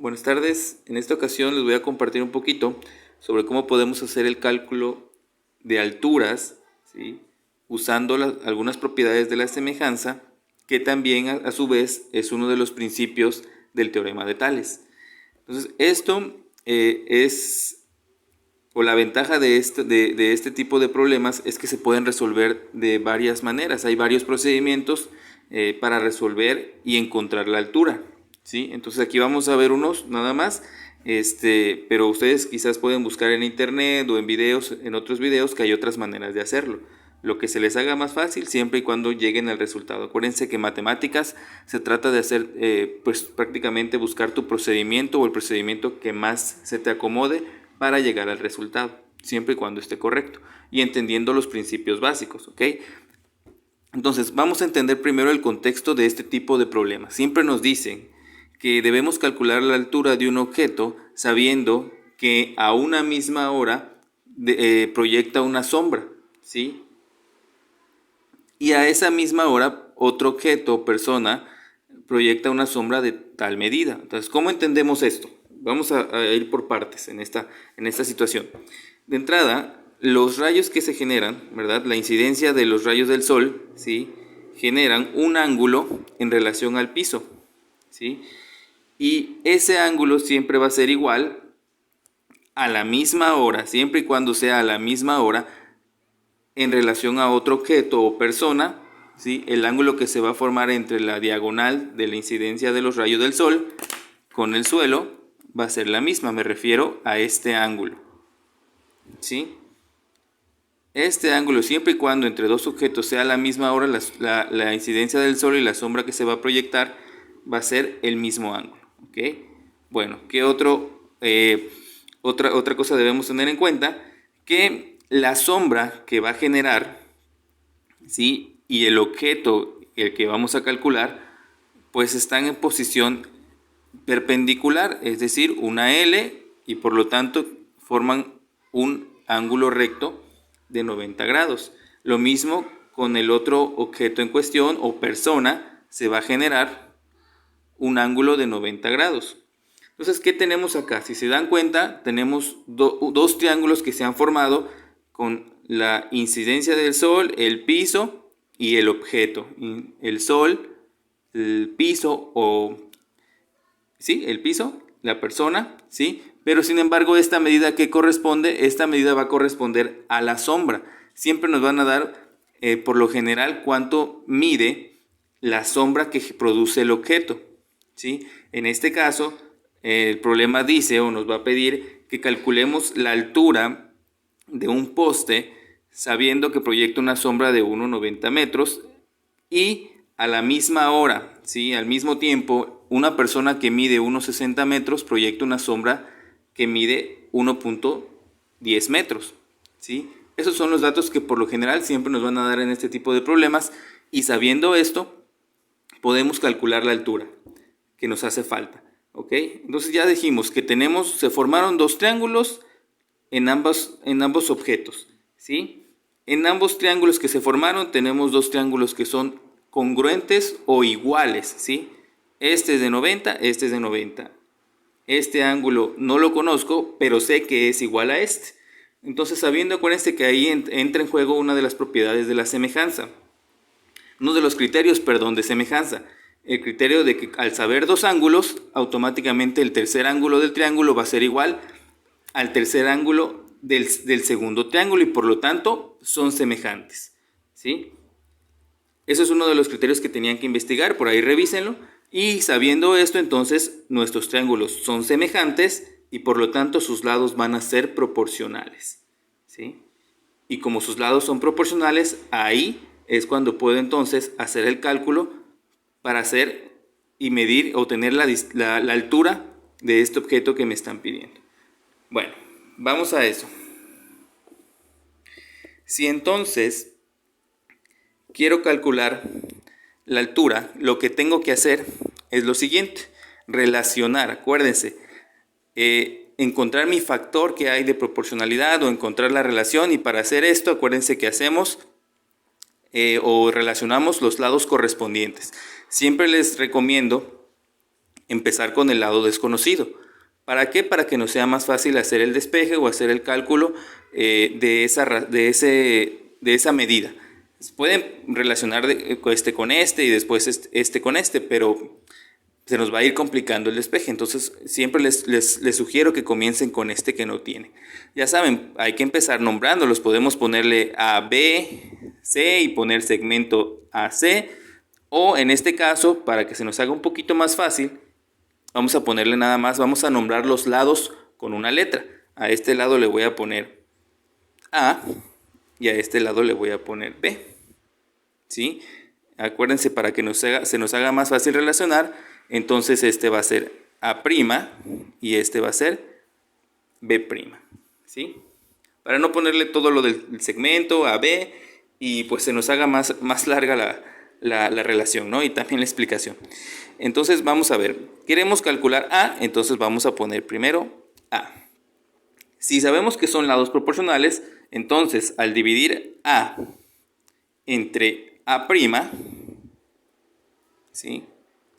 Buenas tardes. En esta ocasión les voy a compartir un poquito sobre cómo podemos hacer el cálculo de alturas, ¿sí? Usando algunas propiedades de la semejanza, que también a su vez es uno de los principios del teorema de Tales. Entonces, esto o la ventaja de este tipo de problemas es que se pueden resolver de varias maneras. Hay varios procedimientos para resolver y encontrar la altura, ¿sí? Entonces aquí vamos a ver unos nada más, pero ustedes quizás pueden buscar en internet o en otros videos, que hay otras maneras de hacerlo. Lo que se les haga más fácil siempre y cuando lleguen al resultado. Acuérdense que matemáticas se trata de hacer, pues prácticamente buscar tu procedimiento o el procedimiento que más se te acomode para llegar al resultado, siempre y cuando esté correcto y entendiendo los principios básicos, ¿ok? Entonces, vamos a entender primero el contexto de este tipo de problemas. Siempre nos dicen que debemos calcular la altura de un objeto sabiendo que a una misma hora proyecta una sombra, ¿sí? Y a esa misma hora otro objeto o persona proyecta una sombra de tal medida. Entonces, ¿cómo entendemos esto? Vamos a ir por partes en esta situación. De entrada, los rayos que se generan, ¿verdad? La incidencia de los rayos del sol, ¿sí? Generan un ángulo en relación al piso, ¿sí? Y ese ángulo siempre va a ser igual a la misma hora, siempre y cuando sea a la misma hora, en relación a otro objeto o persona, ¿sí? El ángulo que se va a formar entre la diagonal de la incidencia de los rayos del sol con el suelo va a ser la misma. Me refiero a este ángulo, ¿sí? Este ángulo, siempre y cuando entre dos objetos sea a la misma hora, la incidencia del sol y la sombra que se va a proyectar va a ser el mismo ángulo, ¿ok? Bueno, ¿qué otra cosa debemos tener en cuenta? Que la sombra que va a generar, ¿sí? Y el objeto, el que vamos a calcular, pues están en posición perpendicular, es decir, una L, y por lo tanto forman un ángulo recto de 90 grados. Lo mismo con el otro objeto en cuestión o persona, se va a generar un ángulo de 90 grados. Entonces, ¿qué tenemos acá? Si se dan cuenta, tenemos dos triángulos que se han formado con la incidencia del sol, el piso y el objeto. El sol, el piso ¿sí? El piso, la persona, ¿sí? Pero sin embargo, esta medida que corresponde, esta medida va a corresponder a la sombra. Siempre nos van a dar, por lo general, cuánto mide la sombra que produce el objeto, ¿sí? En este caso, el problema dice o nos va a pedir que calculemos la altura de un poste sabiendo que proyecta una sombra de 1,90 metros y a la misma hora, ¿sí? Al mismo tiempo, una persona que mide 1,60 metros proyecta una sombra que mide 1,10 metros, ¿sí? Esos son los datos que por lo general siempre nos van a dar en este tipo de problemas, y sabiendo esto podemos calcular la altura que nos hace falta, ¿ok? Entonces ya dijimos que se formaron dos triángulos en ambos objetos, ¿sí? En ambos triángulos que se formaron tenemos dos triángulos que son congruentes o iguales, ¿sí? Este es de 90, este es de 90. Este ángulo no lo conozco, pero sé que es igual a este. Entonces, sabiendo, acuérdense que ahí entra en juego una de las propiedades de la semejanza. Uno de los criterios, perdón, de semejanza. El criterio de que al saber dos ángulos, automáticamente el tercer ángulo del triángulo va a ser igual al tercer ángulo del segundo triángulo y por lo tanto son semejantes, ¿sí? Eso es uno de los criterios que tenían que investigar, por ahí revísenlo. Y sabiendo esto, entonces nuestros triángulos son semejantes y por lo tanto sus lados van a ser proporcionales, ¿sí? Y como sus lados son proporcionales, ahí es cuando puedo entonces hacer el cálculo para hacer y medir o tener la altura de este objeto que me están pidiendo. Bueno, vamos a eso. Si entonces quiero calcular la altura, lo que tengo que hacer es lo siguiente: relacionar, acuérdense, encontrar mi factor que hay de proporcionalidad o encontrar la relación, y para hacer esto acuérdense que hacemos o relacionamos los lados correspondientes. Siempre les recomiendo empezar con el lado desconocido. ¿Para qué? Para que nos sea más fácil hacer el despeje o hacer el cálculo de esa medida. Pueden relacionar este con este y después este con este, pero se nos va a ir complicando el despeje. Entonces siempre les sugiero que comiencen con este que no tiene. Ya saben, hay que empezar nombrándolos. Podemos ponerle A, B, C y poner segmento AC. O en este caso, para que se nos haga un poquito más fácil, vamos a ponerle nada más, vamos a nombrar los lados con una letra. A este lado le voy a poner A y a este lado le voy a poner B. ¿Sí? Acuérdense, para que se nos haga más fácil relacionar, entonces este va a ser A' y este va a ser B'. ¿Sí? Para no ponerle todo lo del segmento a B y pues se nos haga más larga la relación, ¿no? Y también la explicación. Entonces vamos a ver, queremos calcular A, entonces vamos a poner primero A. Si sabemos que son lados proporcionales, entonces al dividir A entre A', ¿sí?,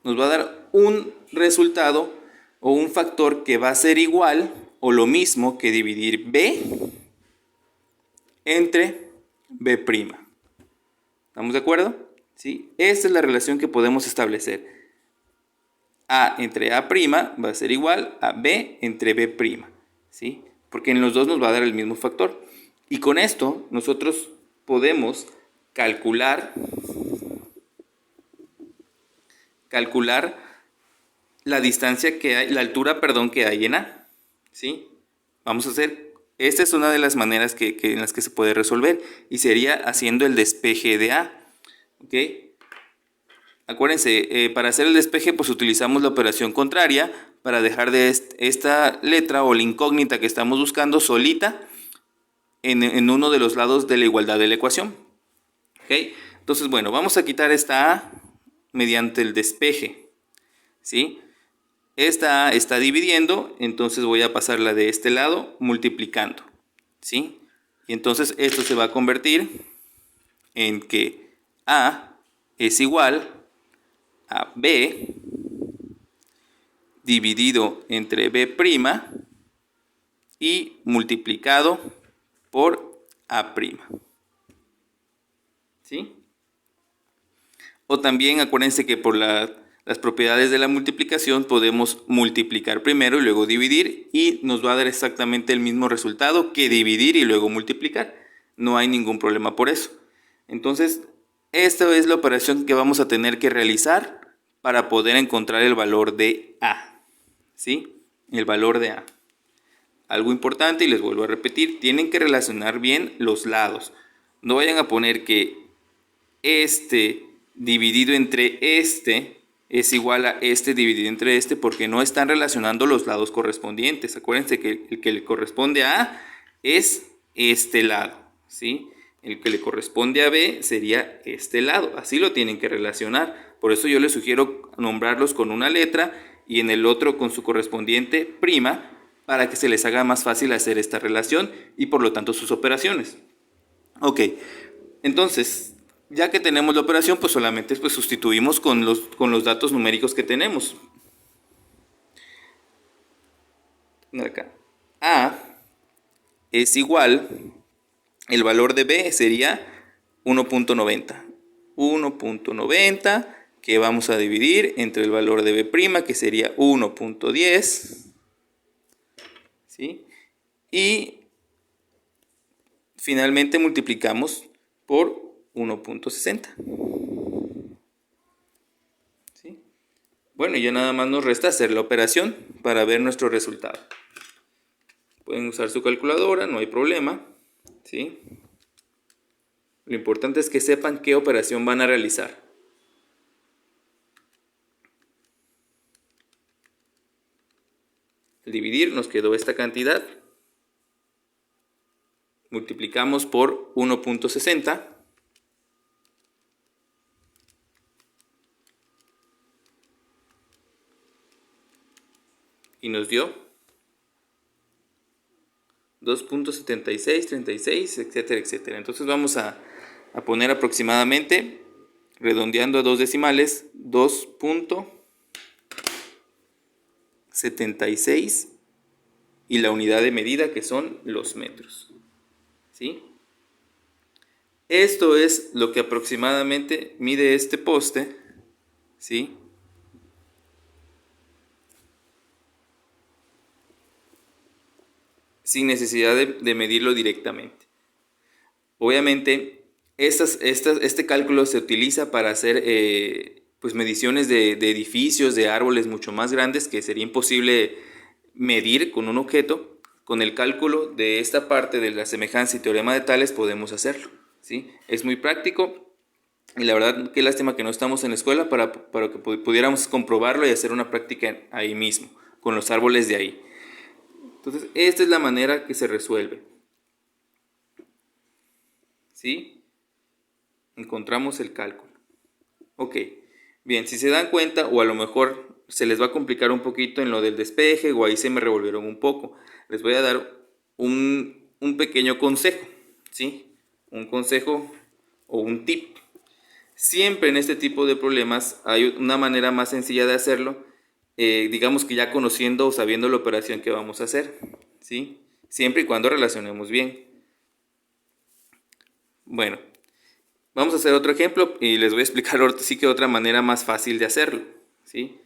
nos va a dar un resultado o un factor que va a ser igual o lo mismo que dividir B entre B'. ¿Estamos de acuerdo? ¿Sí? Esta es la relación que podemos establecer. A entre A' va a ser igual a B entre B'. ¿Sí? Porque en los dos nos va a dar el mismo factor. Y con esto nosotros podemos calcular la distancia que hay, la altura, que hay en A. ¿Sí? Vamos a hacer, esta es una de las maneras en las que se puede resolver y sería haciendo el despeje de A. ¿Ok? Acuérdense, para hacer el despeje pues utilizamos la operación contraria para dejar de esta letra o la incógnita que estamos buscando solita en uno de los lados de la igualdad de la ecuación. ¿Ok? Entonces, bueno, vamos a quitar esta A mediante el despeje. ¿Sí? Esta A está dividiendo, entonces voy a pasarla de este lado multiplicando. ¿Sí? Y entonces esto se va a convertir en que A es igual a B dividido entre B' y multiplicado por A'. ¿Sí? O también acuérdense que por las propiedades de la multiplicación podemos multiplicar primero y luego dividir y nos va a dar exactamente el mismo resultado que dividir y luego multiplicar. No hay ningún problema por eso. Entonces, esta es la operación que vamos a tener que realizar para poder encontrar el valor de A. ¿Sí? El valor de A. Algo importante, y les vuelvo a repetir, tienen que relacionar bien los lados. No vayan a poner que este dividido entre este es igual a este dividido entre este, porque no están relacionando los lados correspondientes. Acuérdense que el que le corresponde a A es este lado, ¿sí? El que le corresponde a B sería este lado. Así lo tienen que relacionar. Por eso yo les sugiero nombrarlos con una letra y en el otro con su correspondiente prima, para que se les haga más fácil hacer esta relación y por lo tanto sus operaciones. Ok, entonces, ya que tenemos la operación, pues solamente sustituimos con los datos numéricos que tenemos. Acá. A es igual, el valor de B sería 1.90. 1.90 que vamos a dividir entre el valor de B', que sería 1.10. ¿Sí? Y finalmente multiplicamos por 1.60. ¿Sí? Bueno, ya nada más nos resta hacer la operación para ver nuestro resultado. Pueden usar su calculadora, no hay problema. ¿Sí? Lo importante es que sepan qué operación van a realizar. Al dividir nos quedó esta cantidad. Multiplicamos por 1.60. Y nos dio 2.76, 36, etcétera, etcétera. Entonces vamos a poner aproximadamente, redondeando a 2 decimales, 2.76. 76 y la unidad de medida que son los metros. ¿Sí? Esto es lo que aproximadamente mide este poste, ¿sí? Sin necesidad de medirlo directamente. Obviamente, este cálculo se utiliza para hacer pues mediciones de edificios, de árboles mucho más grandes que sería imposible medir con un objeto. Con el cálculo de esta parte de la semejanza y teorema de Tales podemos hacerlo, ¿sí? Es muy práctico y la verdad qué lástima que no estamos en la escuela para que pudiéramos comprobarlo y hacer una práctica ahí mismo, con los árboles de ahí. Entonces, esta es la manera que se resuelve. ¿Sí? Encontramos el cálculo. Ok, bien, si se dan cuenta, o a lo mejor se les va a complicar un poquito en lo del despeje, o ahí se me revolvieron un poco, les voy a dar un pequeño consejo, ¿sí? Un consejo o un tip. Siempre en este tipo de problemas hay una manera más sencilla de hacerlo, digamos que ya conociendo o sabiendo la operación que vamos a hacer, ¿sí? Siempre y cuando relacionemos bien. Bueno, vamos a hacer otro ejemplo y les voy a explicar ahora sí que otra manera más fácil de hacerlo, ¿sí?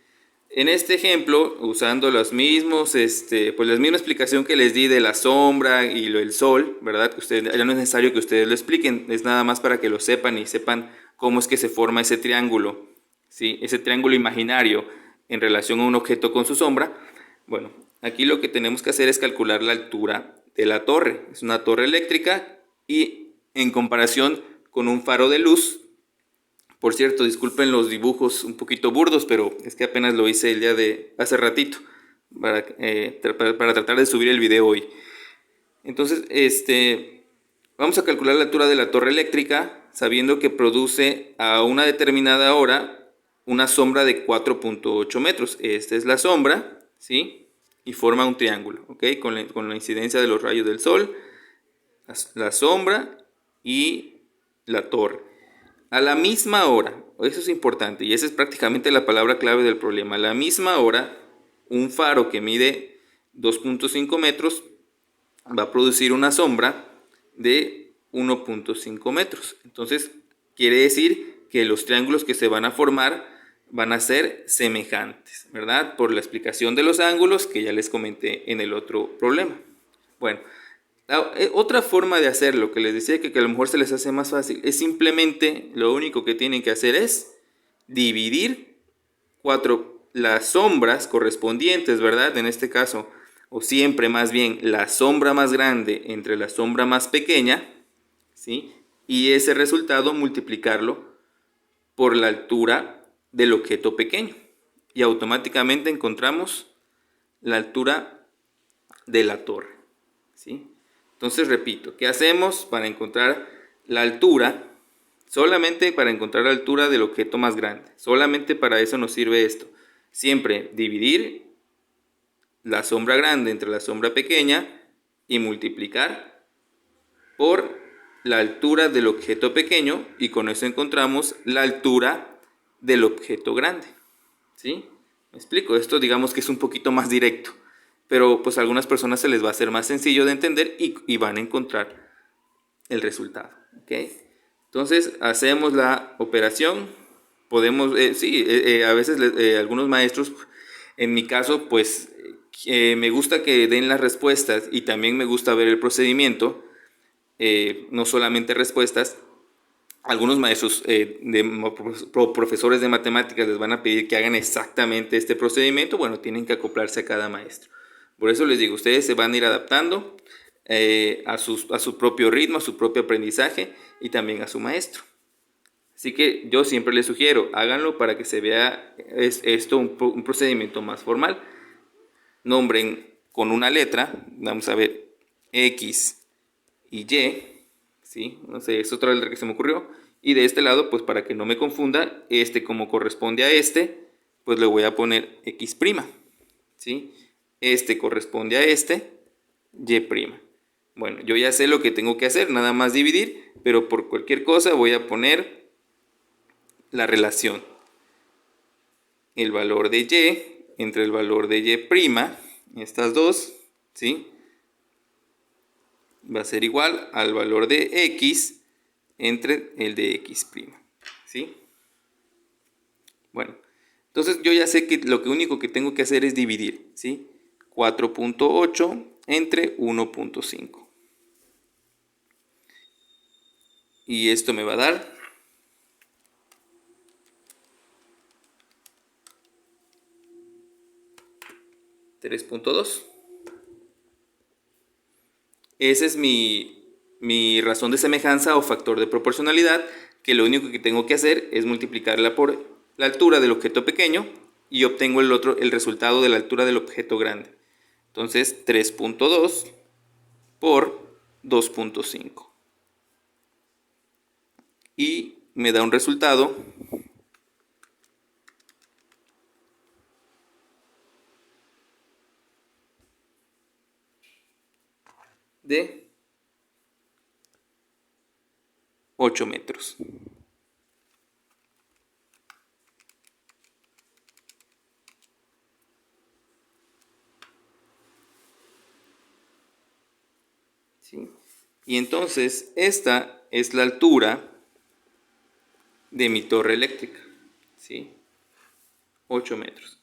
En este ejemplo, usando los mismos, pues la misma explicación que les di de la sombra y el sol, ¿verdad? Que ustedes, ya no es necesario que ustedes lo expliquen, es nada más para que lo sepan y sepan cómo es que se forma ese triángulo, ¿sí? Ese triángulo imaginario en relación a un objeto con su sombra. Bueno, aquí lo que tenemos que hacer es calcular la altura de la torre. Es una torre eléctrica y en comparación con un faro de luz. Por cierto, disculpen los dibujos un poquito burdos, pero es que apenas lo hice el día de hace ratito para tratar de subir el video hoy. Entonces, vamos a calcular la altura de la torre eléctrica sabiendo que produce a una determinada hora una sombra de 4.8 metros. Esta es la sombra, ¿sí? Y forma un triángulo, ¿ok? Con la incidencia de los rayos del sol, la sombra y la torre. A la misma hora, eso es importante y esa es prácticamente la palabra clave del problema. A la misma hora, un faro que mide 2.5 metros va a producir una sombra de 1.5 metros. Entonces, quiere decir que los triángulos que se van a formar van a ser semejantes, ¿verdad? Por la explicación de los ángulos que ya les comenté en el otro problema. Bueno, otra forma de hacerlo, que les decía que a lo mejor se les hace más fácil, es simplemente lo único que tienen que hacer es dividir las sombras correspondientes, ¿verdad? En este caso, o siempre más bien, la sombra más grande entre la sombra más pequeña, ¿sí? Y ese resultado multiplicarlo por la altura del objeto pequeño. Y automáticamente encontramos la altura de la torre, ¿sí? Entonces repito, ¿qué hacemos para encontrar la altura? Solamente para encontrar la altura del objeto más grande. Solamente para eso nos sirve esto. Siempre dividir la sombra grande entre la sombra pequeña y multiplicar por la altura del objeto pequeño y con eso encontramos la altura del objeto grande. ¿Sí? ¿Me explico? Esto digamos que es un poquito más directo. Pero pues a algunas personas se les va a hacer más sencillo de entender y van a encontrar el resultado. ¿Okay? Entonces hacemos la operación. Podemos, a veces algunos maestros, en mi caso, pues me gusta que den las respuestas y también me gusta ver el procedimiento, no solamente respuestas. Algunos maestros, profesores de matemáticas les van a pedir que hagan exactamente este procedimiento. Bueno, tienen que acoplarse a cada maestro. Por eso les digo, ustedes se van a ir adaptando a su propio ritmo, a su propio aprendizaje y también a su maestro. Así que yo siempre les sugiero, háganlo para que se vea esto un procedimiento más formal. Nombren con una letra, vamos a ver, X y Y, ¿sí? No sé, es otra letra que se me ocurrió. Y de este lado, pues para que no me confunda, como corresponde a pues le voy a poner X', ¿sí? Este corresponde a Y'. Bueno, yo ya sé lo que tengo que hacer, nada más dividir, pero por cualquier cosa voy a poner la relación. El valor de Y entre el valor de y', estas dos, ¿sí? Va a ser igual al valor de x entre el de x', ¿sí? Bueno, entonces yo ya sé que lo único que tengo que hacer es dividir, ¿sí? 4.8 entre 1.5. Y esto me va a dar 3.2. Esa es mi razón de semejanza o factor de proporcionalidad, que lo único que tengo que hacer es multiplicarla por la altura del objeto pequeño y obtengo el resultado de la altura del objeto grande. Entonces 3.2 por 2.5. Y me da un resultado de 8 metros. ¿Sí? Y entonces esta es la altura de mi torre eléctrica, ¿sí? 8 metros.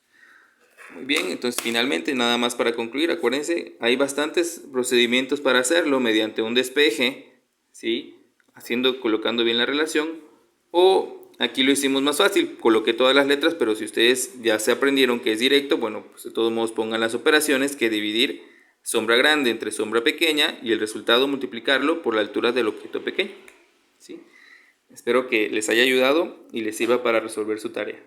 Muy bien, entonces finalmente, nada más para concluir, acuérdense, hay bastantes procedimientos para hacerlo mediante un despeje, ¿sí? Colocando bien la relación, o aquí lo hicimos más fácil, coloqué todas las letras, pero si ustedes ya se aprendieron que es directo, bueno, pues de todos modos pongan las operaciones, que dividir sombra grande entre sombra pequeña y el resultado multiplicarlo por la altura del objeto pequeño, ¿sí? Espero que les haya ayudado y les sirva para resolver su tarea.